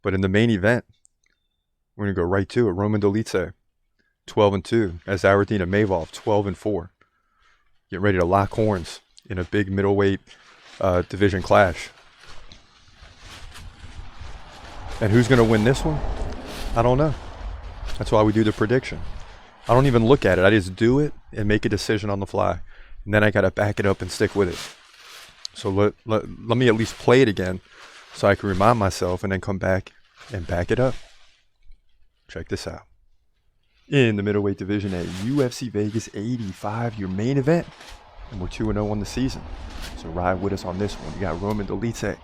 But in the main event, we're going to go right to it. Roman Dolidze, 12-2. Nassourdine Imavov, 12-4. Get ready to lock horns in a big middleweight division clash. And who's going to win this one? I don't know. That's why we do the prediction. I don't even look at it. I just do it and make a decision on the fly. And then I got to back it up and stick with it. So let me at least play it again so I can remind myself and then come back and back it up. Check this out. In the middleweight division at UFC Vegas 85, your main event. And we're 2-0 on the season. So ride with us on this one. You got Roman Dolidze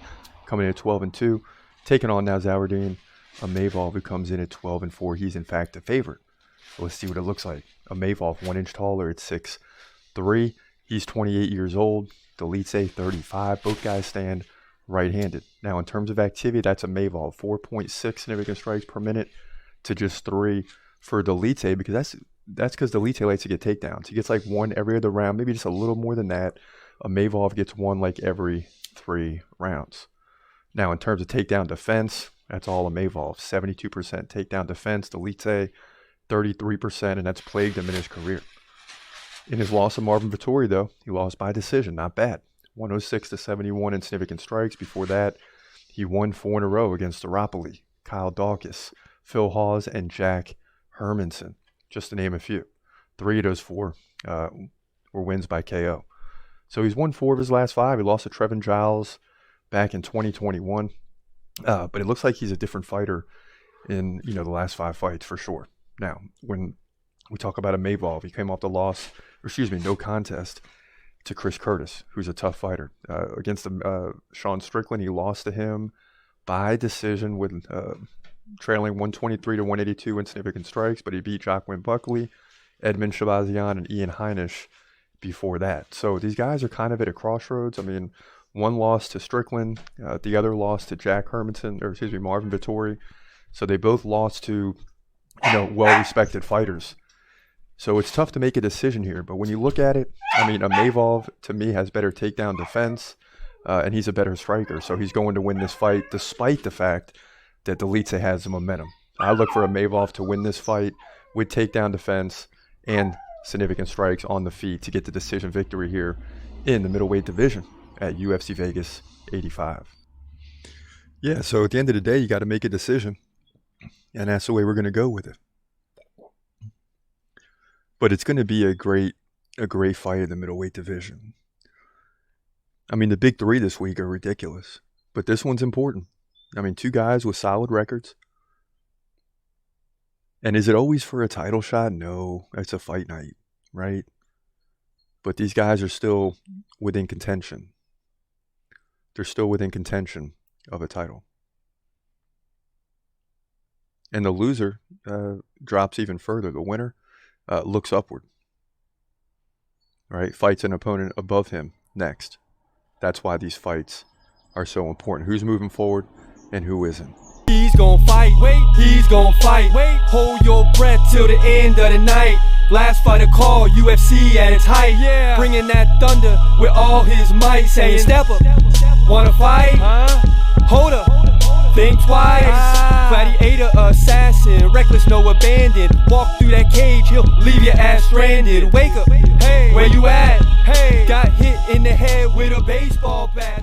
coming in at 12-2, taking on Nassourdine Imavov, who comes in at 12-4. He's in fact the favorite. So let's see what it looks like. Imavov, 1 inch taller at 6'3". He's 28 years old. Dolidze, 35. Both guys stand right-handed. Now, in terms of activity, that's Imavov, 4.6 significant strikes per minute to just 3 for Dolidze, because that's because Dolidze likes to get takedowns. He gets like 1 every other round, maybe just a little more than that. Imavov gets 1 like every 3 rounds. Now, in terms of takedown defense, that's all Imavov, 72% takedown defense. Dolidze, 33%, and that's plagued him in his career. In his loss to Marvin Vettori, though, he lost by decision. Not bad. 106-71 in significant strikes. Before that, he won 4 in a row against Staropoli, Kyle Dawkins, Phil Hawes, and Jack Hermanson, just to name a few. 3 of those 4 were wins by KO. So he's won 4 of his last 5. He lost to Trevin Giles back in 2021. But it looks like he's a different fighter in the last 5 fights for sure. Now, when we talk about Imavov, he came off the no contest to Chris Curtis, who's a tough fighter. Against Sean Strickland, he lost to him by decision with trailing 123-182 in significant strikes, but he beat Joaquin Buckley, Edmund Shabazian, and Ian Heinisch before that. So these guys are kind of at a crossroads. I mean, one loss to Strickland, the other lost to Marvin Vettori. So they both lost to well-respected fighters. So it's tough to make a decision here. But when you look at it, I mean, Imavov, to me, has better takedown defense, and he's a better striker. So he's going to win this fight, despite the fact that Dolidze has the momentum. I look for Imavov to win this fight with takedown defense and significant strikes on the feet to get the decision victory here in the middleweight division at UFC Vegas 85. Yeah, so at the end of the day, you got to make a decision. And that's the way we're going to go with it. But it's going to be a great fight in the middleweight division. I mean, the big 3 this week are ridiculous. But this one's important. I mean, 2 guys with solid records. And is it always for a title shot? No, it's a fight night, right? But these guys are still within contention. They're still within contention of a title. And the loser drops even further. The winner looks upward, right? Fights an opponent above him next. That's why these fights are so important. Who's moving forward and who isn't. He's gonna fight, wait, he's gonna fight, wait. Hold your breath till the end of the night. Last fighter call, UFC at its height. Yeah. Bringing that thunder with all his might. Saying, step up, wanna fight? Hold up, think twice. Gladiator, assassin, reckless, no abandon. Walk through that cage, he'll leave your ass stranded. Wake up, hey, where you at? Hey, got hit in the head with a baseball bat.